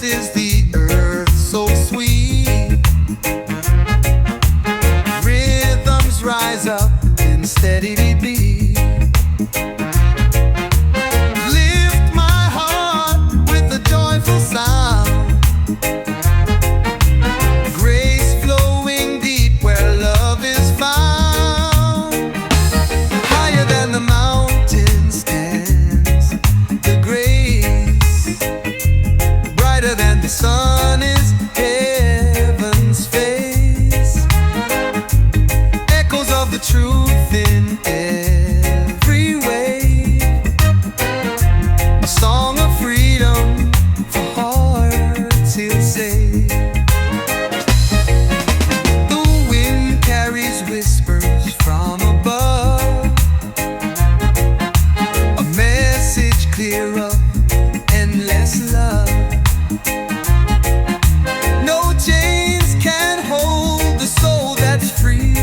is the earth so sweet. Rhythms rise up in steady beat. Lift my heart with a joyful sound. Grace flowing deep where love is found. Higher than the mountain stands the grace. Brighter than the sun is heaven's face. Echoes of the truth in every way. A song of freedom for hearts he'll say. The wind carries whispers from above, a message clear of endless love. No chains can hold the soul that's free.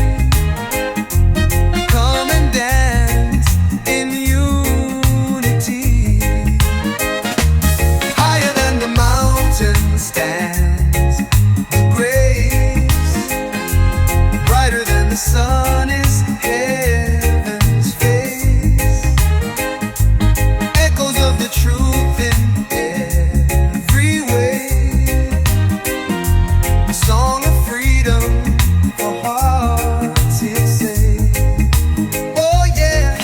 Come and dance in unity. Higher than the mountain stands the grace. Brighter than the sun is heaven's face. Echoes of the truth in every way. A song of freedom for hearts he'll say. Oh yeah.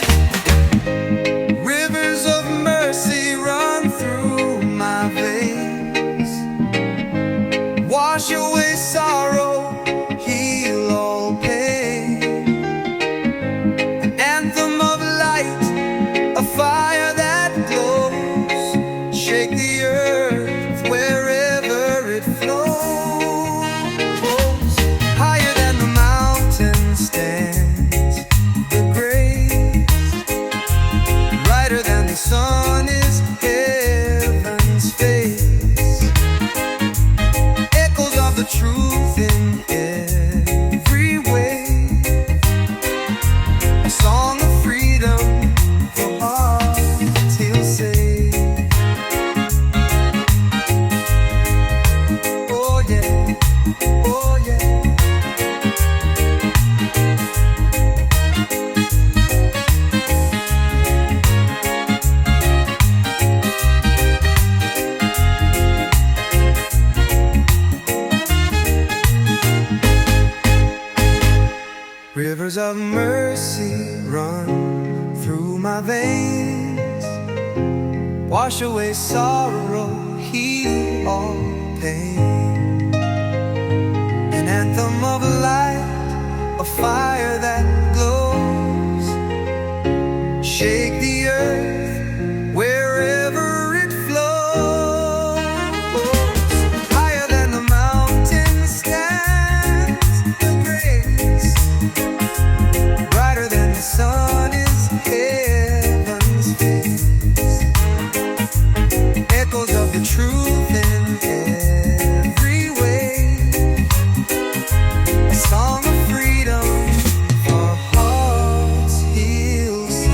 Rivers of mercy run through my veins. Wash away sorrow, heal all pain. An anthem of light, a fire that glows. Shake the earth wherever it flows. Higher than the mountain stands the grace. Brighter than the sun is heaven's face. Echoes of the truth in every way. A song of freedom for hearts he'll say. Oh yeah, oh yeah. Rivers of mercy run through my veins. Wash away sorrow, heal all pain. An anthem of light, a fire that glows. Shake the earth wherever it flows. Higher than the mountain stands the grace. Brighter than the sun is heaven's face. Echoes of the truth in every way. A song of freedom for hearts he'll say.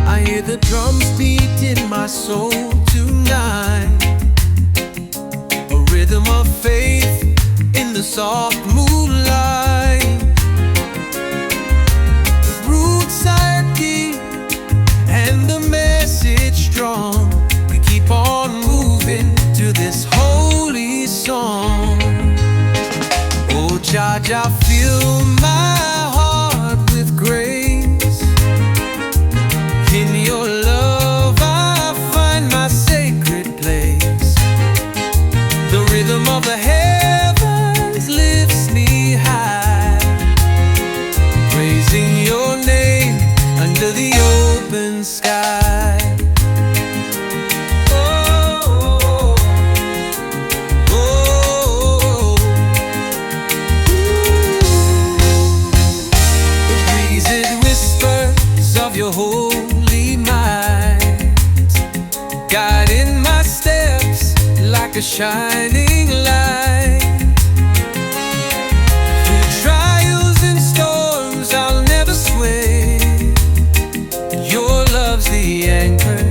I hear the drums beat in my soul tonight. A rhythm of faith in the soft moonlight. The roots are deep and the message strong. We keep on moving to this holy song. Oh, Jah, fill my heart with grace. In your love I find my sacred place. The rhythm of the heavens lifts guiding my steps like a shining light. Through trials and storms I'll never sway. Your love's the anchor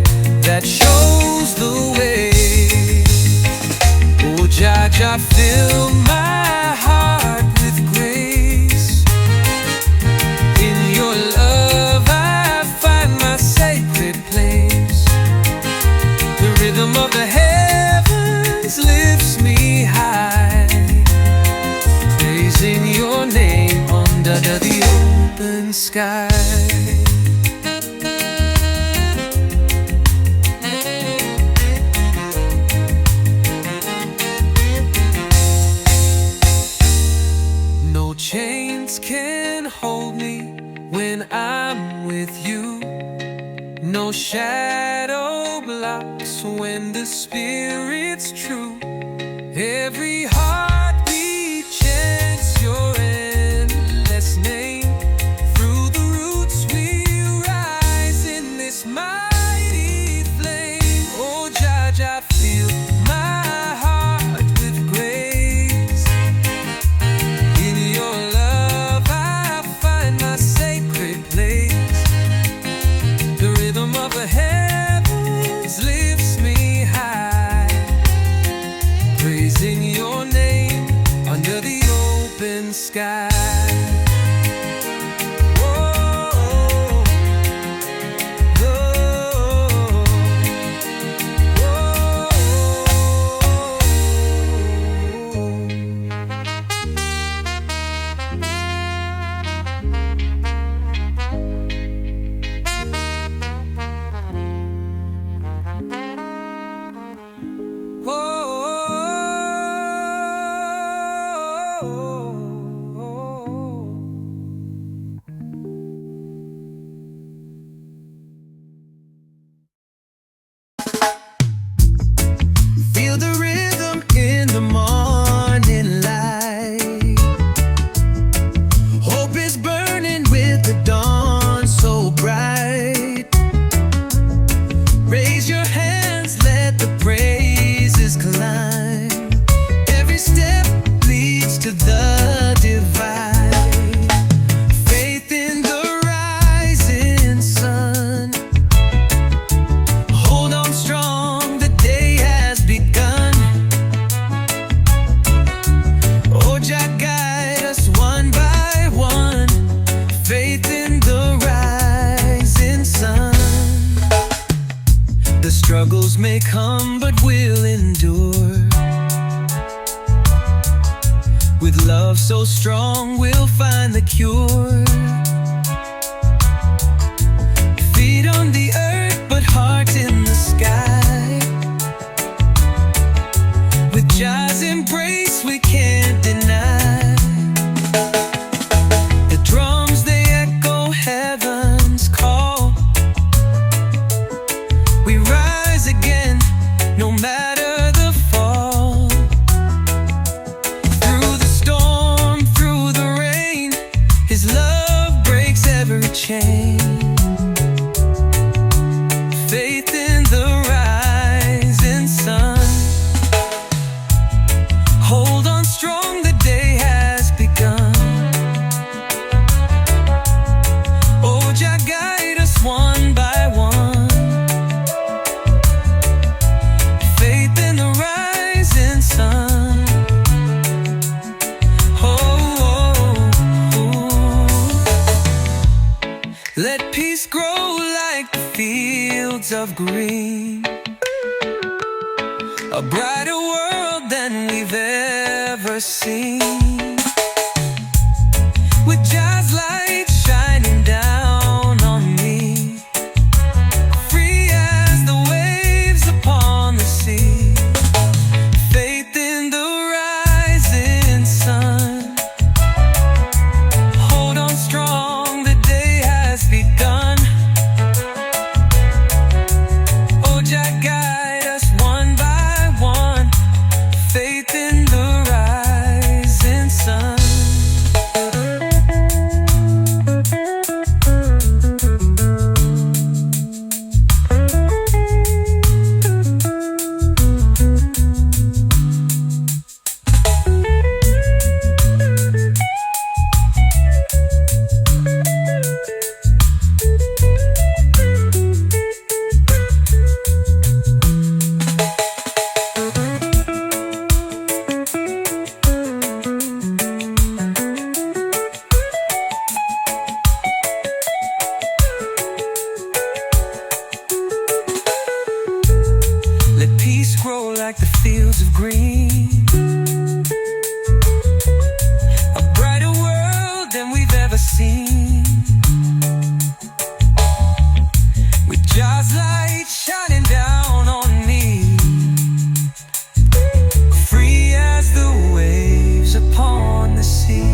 that shows the way. Oh Jah Jah, fill my heart with grace. In your love I find my sacred place. The rhythm of the heavens lifts me high, praising your name under the open sky. No chains can hold me when I'm with you. No shadow blocks when the Spirit's true. Every heartbeat chants your endless name. Through the roots we rise in this mighty flame. Oh Jah Jah, fill my heart with grace. In your love I find my sacred place. The rhythm of the heavens lifts me high, praising your name under the open sky. Feel the rhythm in the morning light. Hope is burning with the dawn so bright. Raise your hands, let the praises climb. Every step leads to the divine. Faith in the rising sun. Hold on strong, the day has begun. Oh Jah, guide us one by one. Faith in the rising sun. The struggles may come, but we'll endure. With love so strong, we'll find the cure. Feet on the earth, but heart in the sky. With Jah's embrace, we can't deny. The drums, they echo heaven's call. We rise again, no matter the fall. Through the storm, through the rain, His love breaks every chain. Faith in the rising sun. Hold on strong, the day has begun. Oh Jah, guide us one by one. Faith in the rising sun. Let peace grow like the fields of green. A brighter world than we've ever seen. With Jah's light shining down on me. Free as the waves upon the sea. Faith in the rising sun. Hold on strong, the day has begun. Oh Jah, guide us one by one. Faith in the rising sun. grow like the fields of green. A brighter world than we've ever seen. With Jah's light shining down on me, free as the waves upon the sea.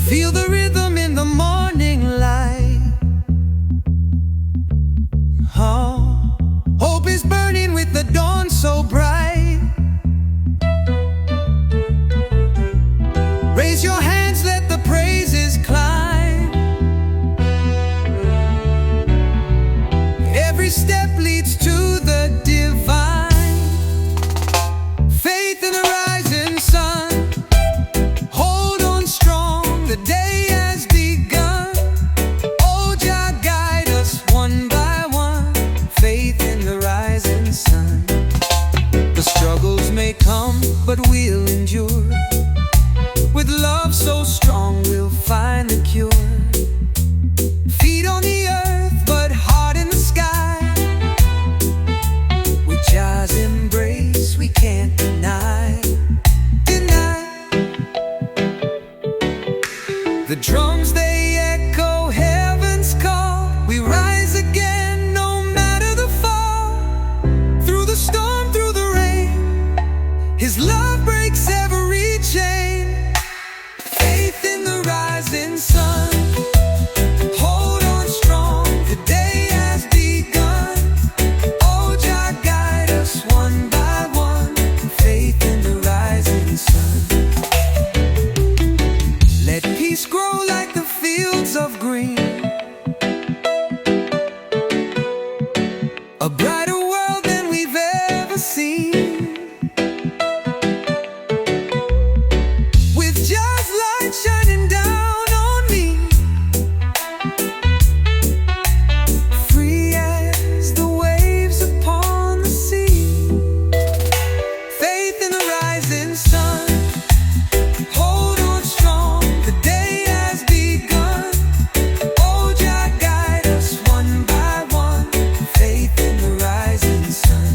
Feel the rhythm in the morning light. Oh, hope is burning with the dawn so bright. Raise your hands, let the praises climb. Every step leads to the divine. Faith in the rising sun. Hold on strong, the day has begun. Oh, Jah, guide us one by one. Faith in the rising sun. The struggles may come, but we'll endure. With love so strong, we'll find the cure. Feet on the earth, but heart in the sky. With Jah's embrace, we can't deny. The drums, they echo heaven's call. We rise again, no matter the fall. Through the storm, through the rain, His love breaks every chain. Faith in the rising sun. Hold on strong, the day has begun. Oh, Jah, guide us one by one. Faith in the rising sun. Let peace grow like the fields of green. A brighter world than we've ever seen. With Jah's light shining down on me, free as the waves upon the sea. Faith in the rising sun. Hold on strong, the day has begun. Oh, Jah, guide us one by one. Faith in the rising sun.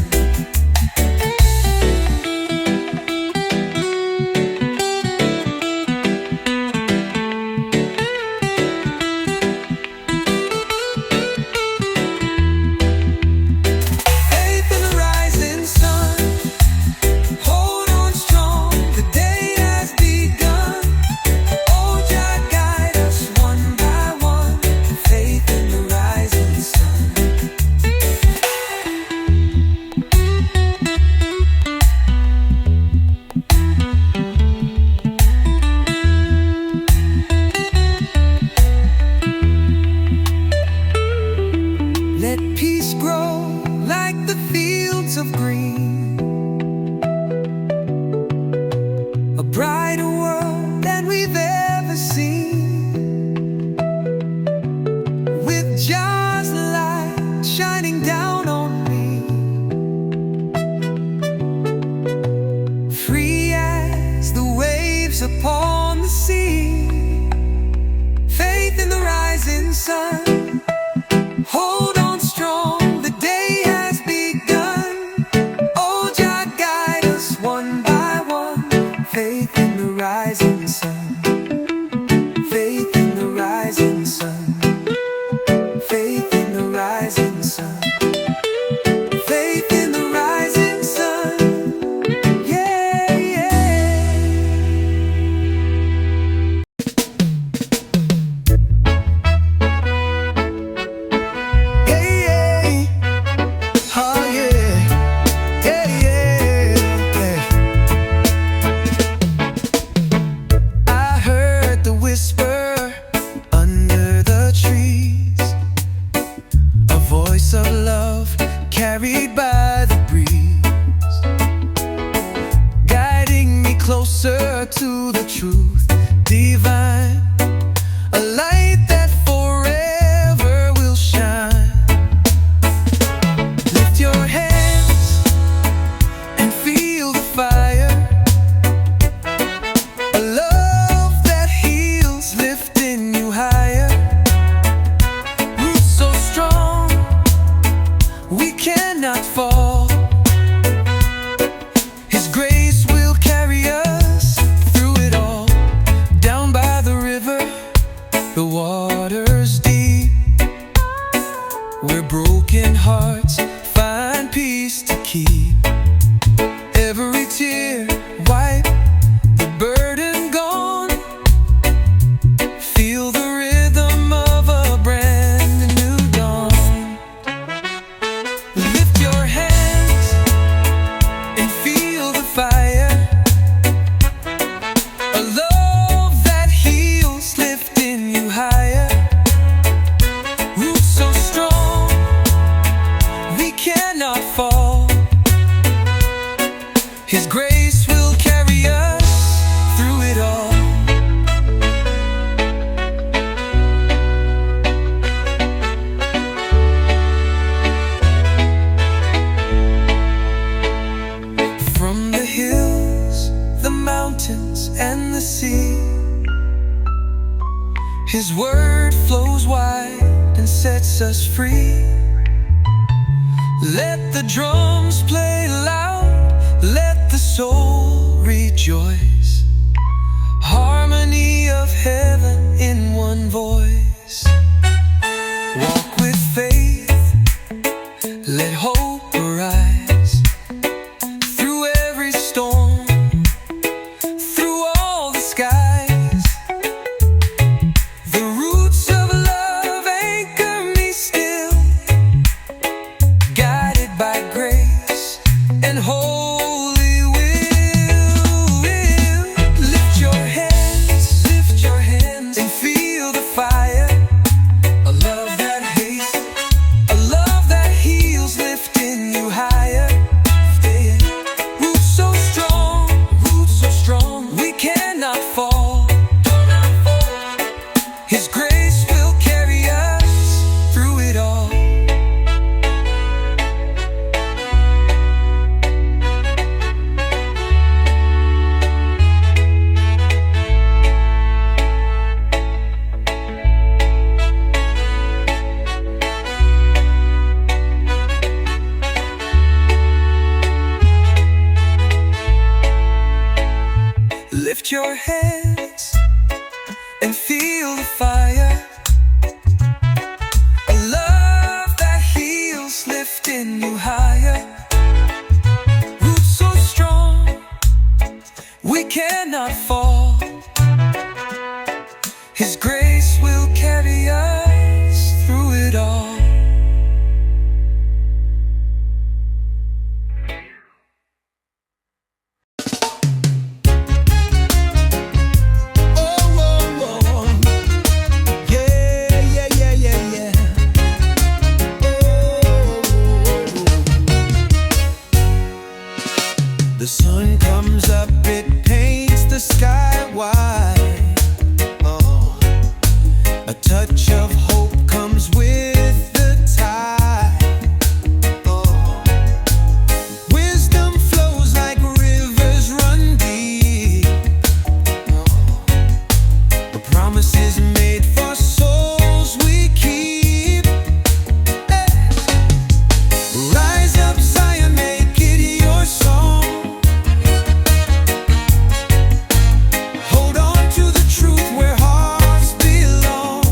Faith in the rising sun. Hold on strong, the day has begun. Oh, Jah, guide us one by one. Faith in the rising sun. Let peace grow like the fields of green. A brighter world than we've ever seen. With Jah's light shining down on me, free as the waves upon the sea. Faith in the rising sun. Hold on strong, the day has begun. Oh, Jah, guide us one by one. Faith in the rising sun. Faith in the rising sun. Faith in the rising sun. Faith in the rising sun. Yeah, yeah. Hey, yeah. Oh, yeah. Yeah, yeah, yeah. closer to the truth divine, a light that forever will shine. Lift your hands and feel the fire, a love that heals, lifting you higher. Roots so strong, we cannot fall. His grace will carry us through it all. Down by the river, the water's deep, where broken hearts find peace to keep. Every tear wipe, the burden gone. Feel the rhythm of a brand new dawn. Lift your hands and feel the fire, a love that heals, lifting you higher. Roots so strong, we cannot fall. His grace will carry us through it all. From the hills, the mountains, and the sea, His word flows wide and sets us free. Let the drums play loud, let the soul rejoice. Harmony of heaven in one voice. Walk with faith, let hope arise. Through every storm, through all the skies, the roots of love anchor me still, guided by grace and holy will. Lift your hands and feel the fire, a love that hates, a love that heals, lifting you higher. Roots so strong, we cannot fall. His grace will carry us through it all. Lift your hands and feel the fire, a love that heals, lifting you higher. Roots so strong, we cannot fall. His grace will carry us through it all. The sun comes up, it paints the sky white. Oh, a touch of hope comes with the tide. Oh, wisdom flows like rivers run deep. Oh, the promises made for souls we keep. Hey. Rise up, Zion, make it your song. Hold on to the truth where hearts belong.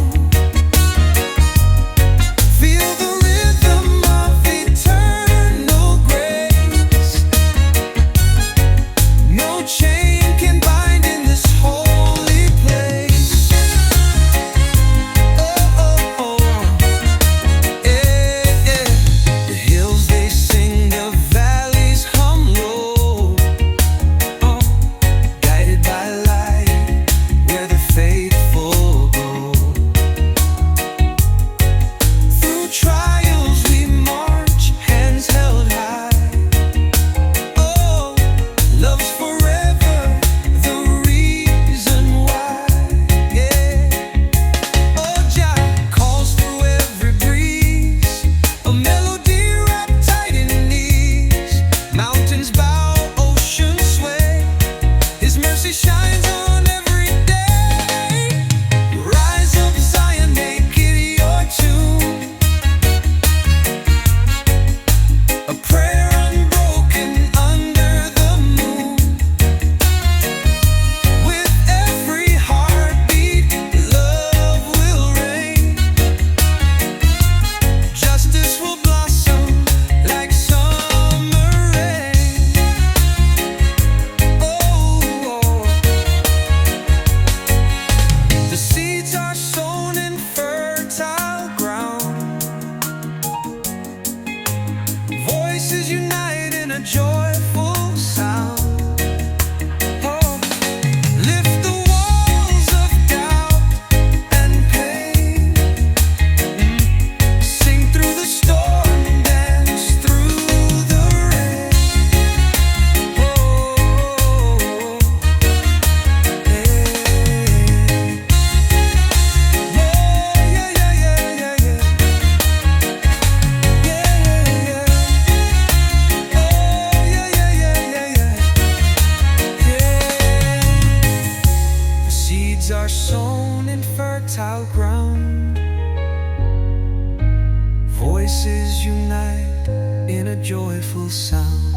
still sound.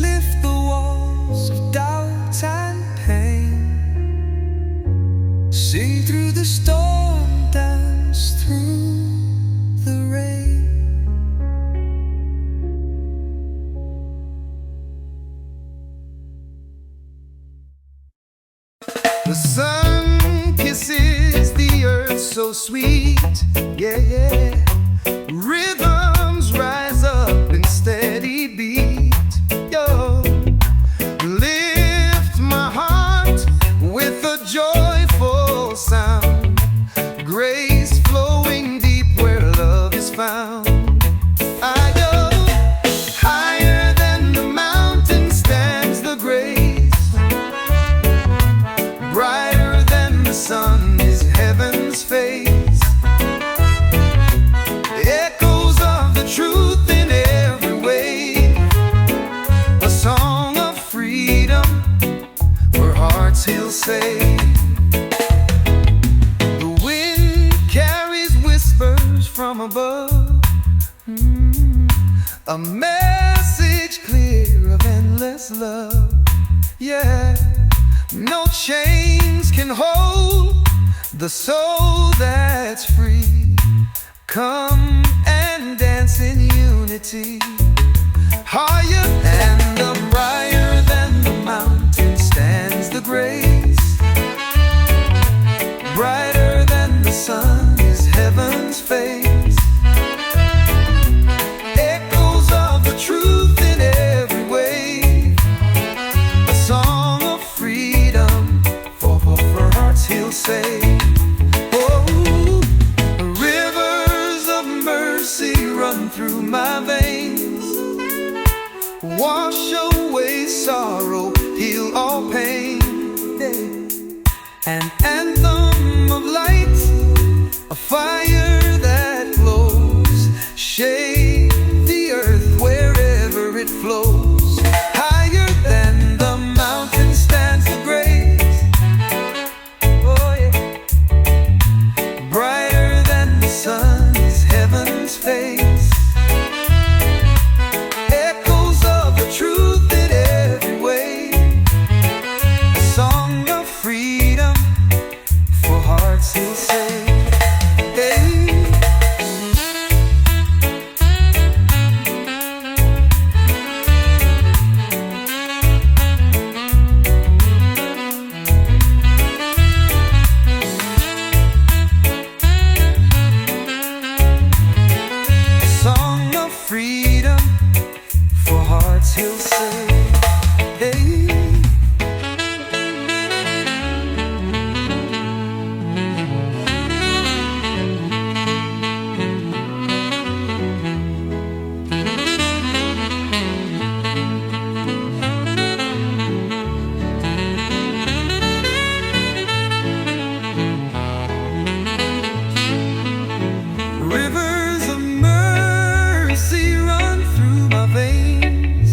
Lift the walls of doubt and pain. Sing through the storm, dance through the rain. The sun kisses the earth so sweet, yeah, yeah. Rhythms rise up in steady beat, yo. Lift my heart with a joyful sound. Grace flowing deep where love is found. I go higher than the mountain stands the grace. Brighter than the sun is heaven's face. Echoes of the truth in every way. A song of freedom where hearts he'll say. The wind carries whispers from above, a message clear of endless love, yeah. No chains can hold the soul that's free. Come and dance in unity. Higher and brighter than the mountain stands the grace. Brighter than the sun is heaven's face. Echoes of the truth in every way. A song of freedom for hearts he'll say. Oh, rivers of mercy run through my veins. Wash away sorrow, heal all pain. An anthem of light, a fire that glows. Shake the earth wherever it flows. Higher than the mountain stands the grace. Oh yeah. Brighter than the sun is heaven's face. Echoes of the truth in every way. A song of freedom for hearts he'll say. Hey. Song of freedom for hearts he'll say. Hey. Rivers of mercy run through my veins.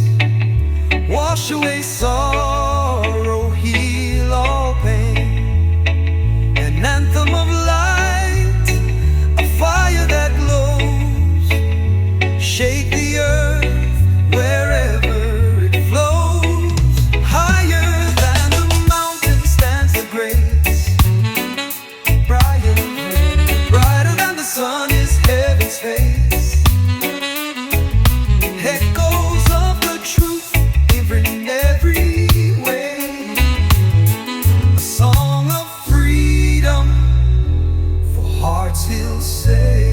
Wash away sorrow, heal all pain. An anthem of light, a fire that glows. Shake the earth wherever it flows. Higher than the mountain stands the grace. Brighter than the sun is heaven's face. Echoes of the truth in every way. A song of freedom for hearts he'll say.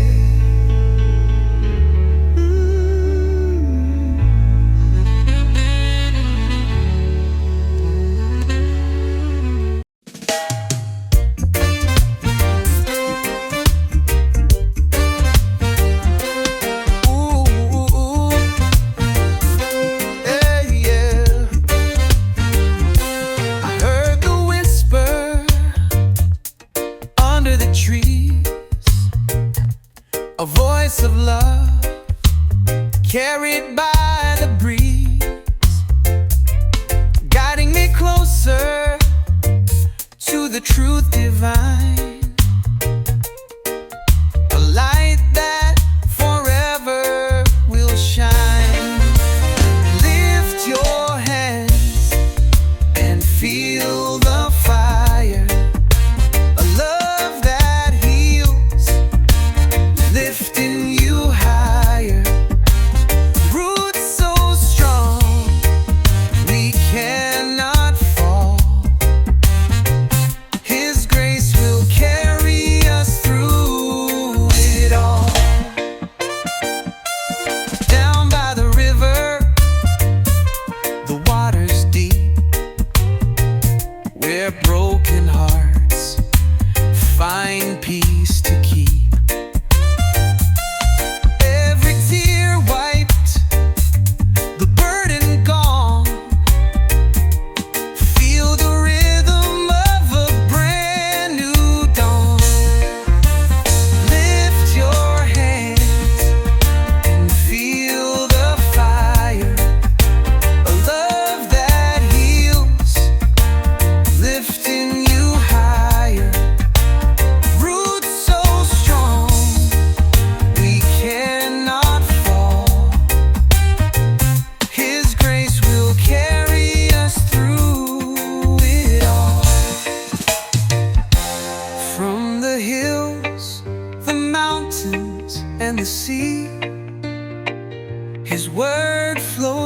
A voice of love carried by the breeze, guiding me closer to the truth divine. A light that forever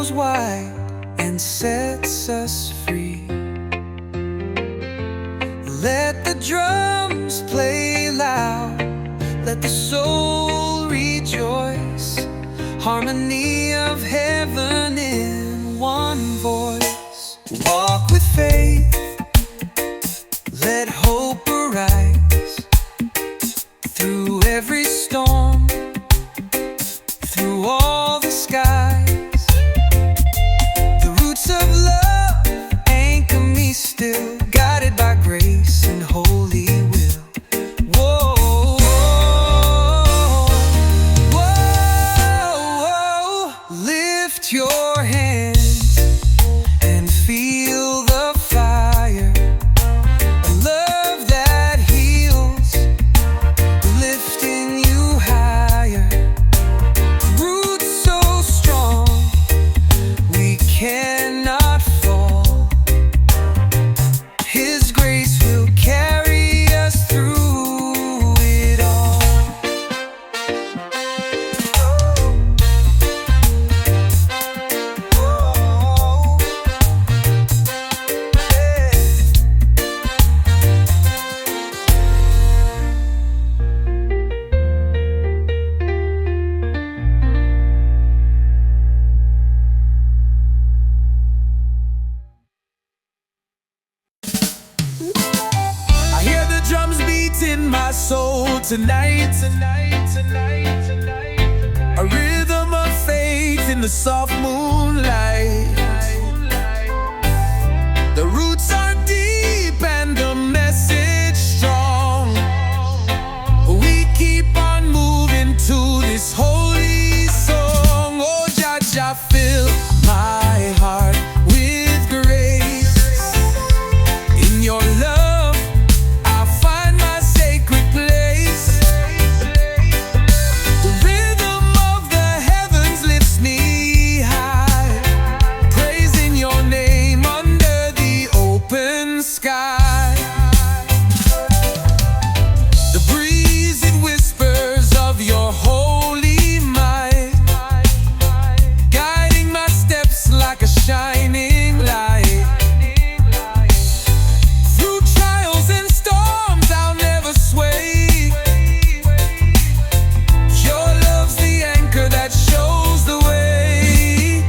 goes wide and sets us free. Let the drums play loud, let the soul rejoice. Harmony of heaven in one voice. Walk with faith, let hope arise. Through every storm, through all the skies, the roots of love anchor me still, guided by grace and holy will. Whoa, whoa, whoa. Lift your hands and feel the fire, a love that heals, lifting you higher. Roots so strong, we cannot fall. His grace will carry us through it all. I hear the drums beat in my soul tonight, tonight, tonight, tonight. A rhythm of faith in the soft moonlight. The roots are deep and the message strong. We keep on moving to this holy song. Oh, Jah Jah, fill my heart with grace. In your love, I'll find my sacred place. The rhythm of the heavens lifts me high, praising your name under the open sky. The breeze, it whispers of your holy might, guiding my steps like a shining light. Through trials and storms, I'll never sway. Your love's the anchor that shows the way.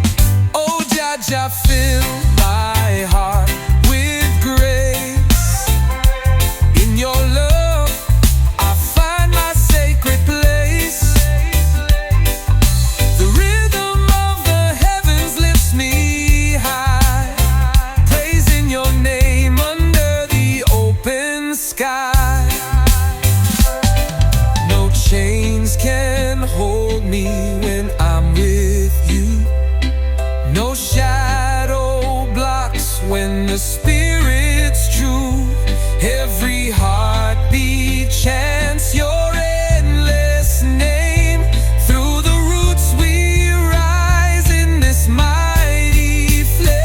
Oh, Jah Jah, fill my heart with grace. In your love, I find my sacred place. The rhythm of the heavens lifts me high, praising your name under the open sky. No chains can hold me when I'm with you. No shadow blocks when the Spirit's true. Every heartbeat chants your endless name. Through the roots we rise in this mighty flame.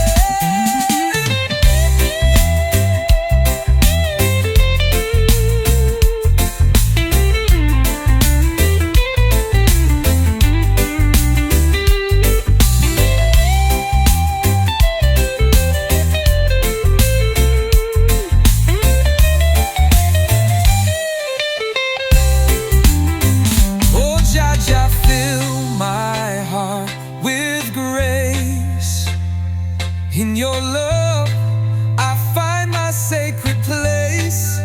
Oh, Jah Jah, fill my heart with grace. In your love, I find my sacred place.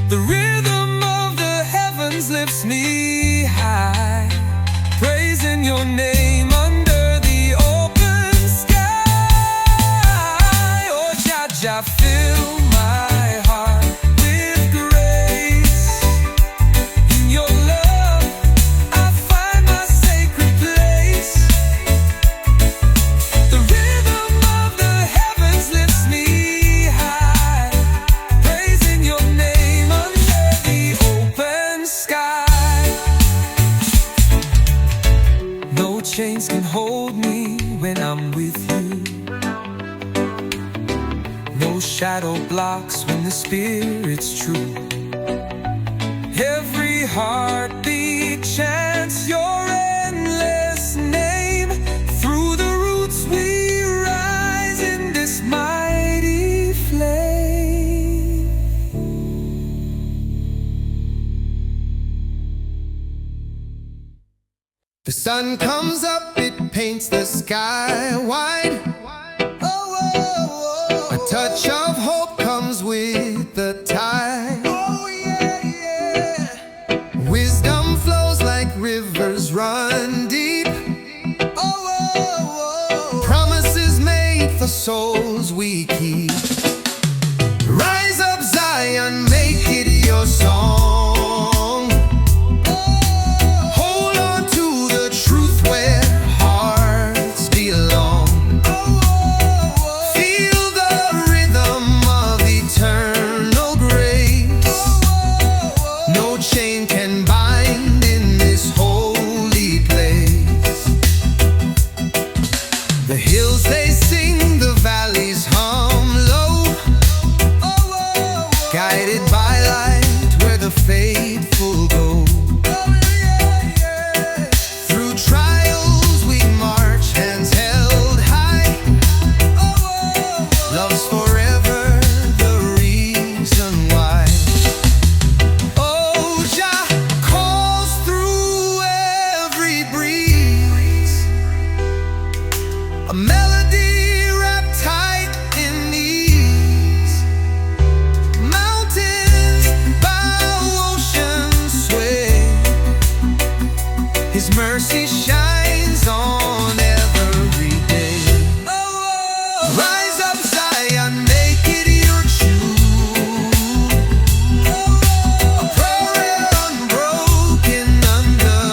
The rhythm of the heavens lifts me high, praising your name under the open sky. Oh, Jah Jah, fill my heart with grace. In your love, I find my sacred place. The rhythm of the heavens lifts me high, praising your name under the open sky. No chains can hold me when I'm with you. No shadow blocks when the Spirit's true. Every heartbeat chants your endless name. sun comes up, it paints the sky wide. A touch of hope comes with the tide. Wisdom flows like rivers run deep. Promises made for souls we keep. Rise up, Zion, make it your song. Hold on to the truth where hearts belong. Feel the rhythm of eternal grace. No chain can bind in this holy place. The hills they sing, the valleys hum low, guided by light where the faithful go. Through trials we march, hands held high. Love's forever the reason why. Oh, Jah calls through every breeze, a melody wrapped tight in ease. Mountains bow, oceans sway. His mercy shines on every day. Rise up, Zion, make it your tune. A prayer unbroken under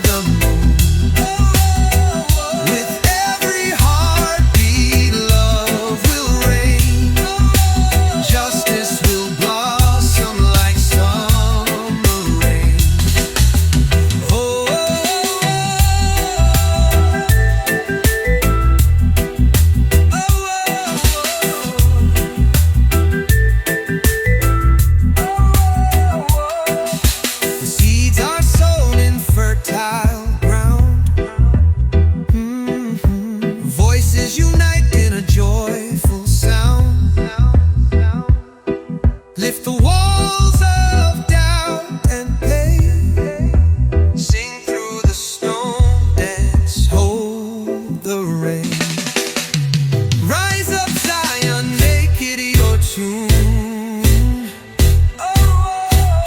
the moon. With every heartbeat, love will reign. Justice will blossom like summer rain. Oh, the seeds are sown in fertile ground. Voices unite in a joyful sound. Lift the walls of doubt and pain. Sing through the storm, dance, hold the rain. Rise up, Zion, make it your tune.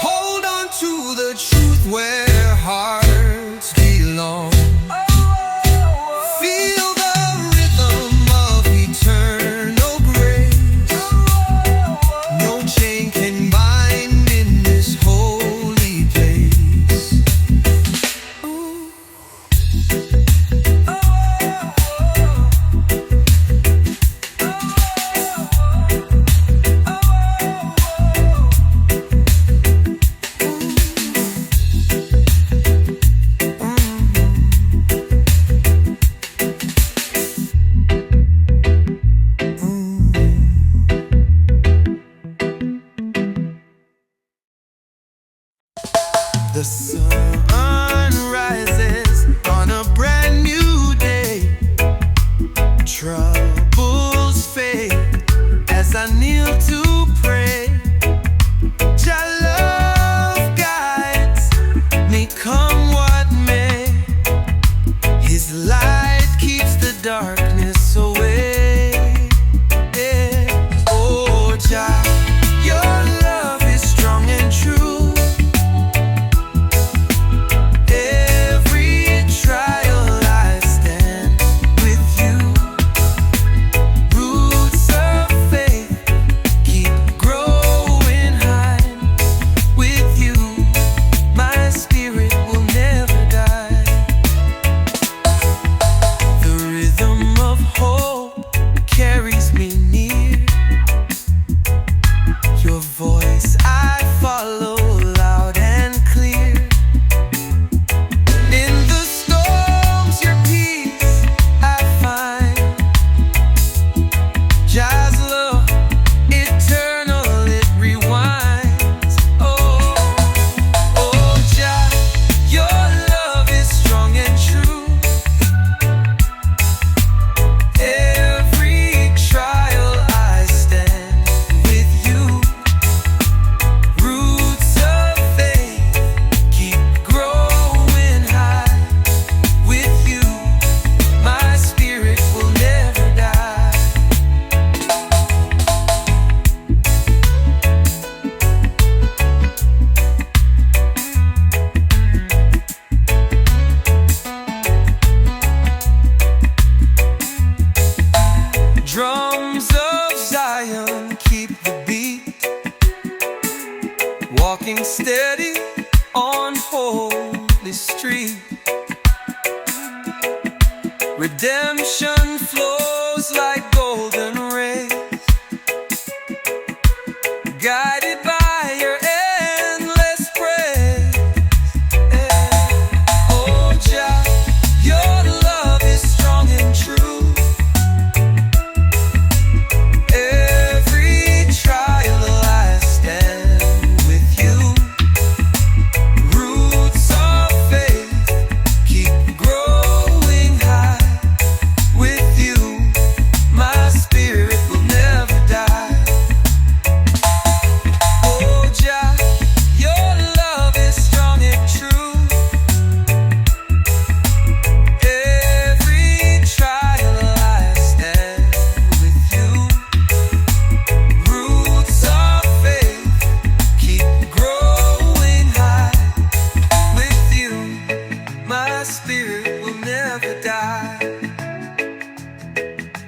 Hold on to the truth where hearts belong. Feel the rhythm of eternal grace. No chain can bind in this holy place. The sun rises on a brand new day. Troubles fade as I kneel to pray. Jah love guides me, come what may. His light keeps the darkness away. Yeah. Oh, Jah, your love is strong and true. Every trial I stand with you. Roots of faith keep growing high. With you, my spirit will never die. The rhythm steady on Holy Street. Redemption flows like golden rays, guided by your endless praise. Oh Jah, your love is strong and true. Every trial I stand with you. Roots of faith keep growing high. With you, my spirit will never die. Oh Jah, your love is strong and true. Every trial I stand with you. Roots of faith keep growing high. With you, my spirit will never die.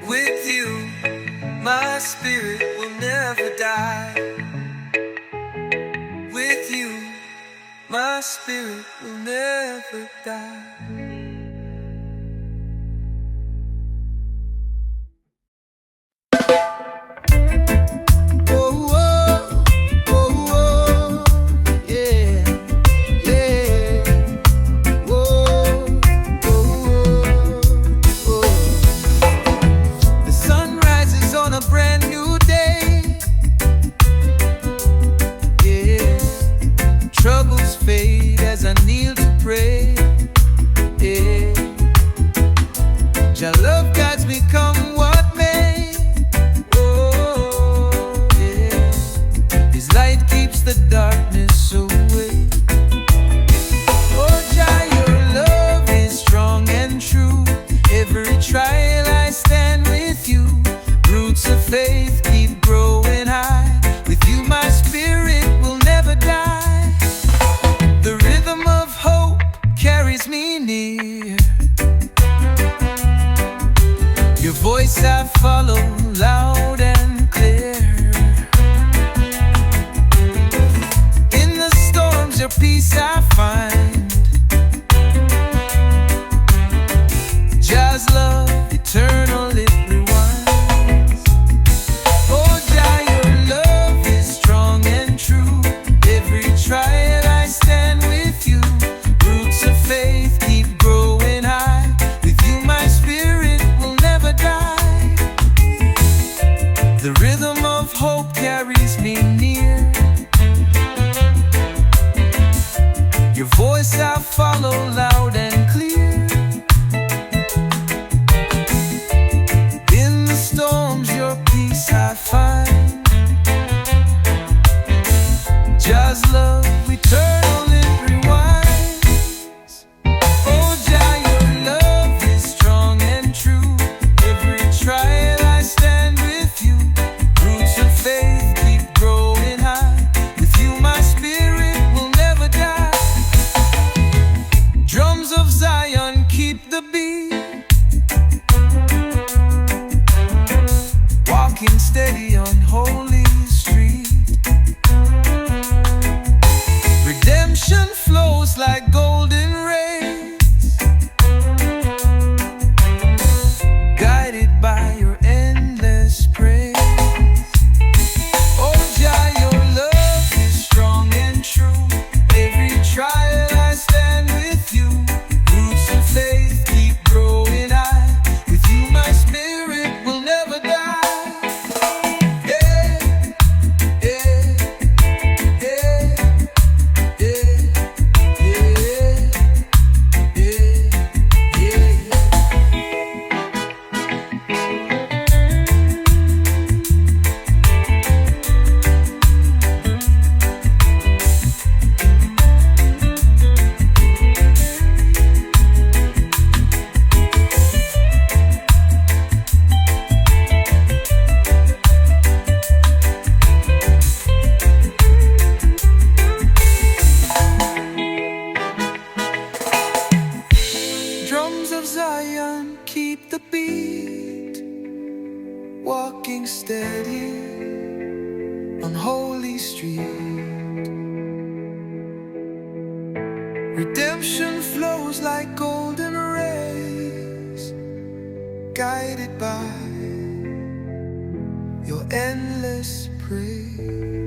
With you, my spirit will never die. With you, my spirit will never die. Oh, oh, oh, oh, yeah, yeah. Oh, oh, oh. The sun rises on a brand new day. Yeah. Troubles fade as I kneel to pray. Yeah. Your love guides me, come what may. Oh, yeah. His light keeps the darkness away. Oh, Jah, your love is strong and true. Every trial I stand with you. Roots of faith keep growing high. With you, my spirit will never die. The rhythm of hope carries me near. Your voice I follow loud and clear. In the storms, your peace I find. Jah's love, eternal, it rewinds. Oh Jah, your love is strong and true. Every trial I stand with you. Roots of faith keep growing high. With you, my spirit will never die. The rhythm of hope carries me near. Your voice I follow loud and clear. In the storms, your peace I find. Jah's love, eternal, it rewinds. Oh Jah, your love is strong and true. Every trial I stand with you. Roots of faith keep growing high. With you, my spirit will never die. Drums of Zion keep the beat. Walking steady on Holy Street. Redemption flows like golden rays, guided by your endless praise. Oh Jah, your love is strong and true. Every trial I stand with you. Roots of faith keep growing high. With you, my spirit will never die. Yeah, yeah, yeah, yeah, yeah, yeah, yeah. Drums of Zion keep the beat. Walking steady on Holy Street. Redemption flows like golden rays, guided by your endless praise.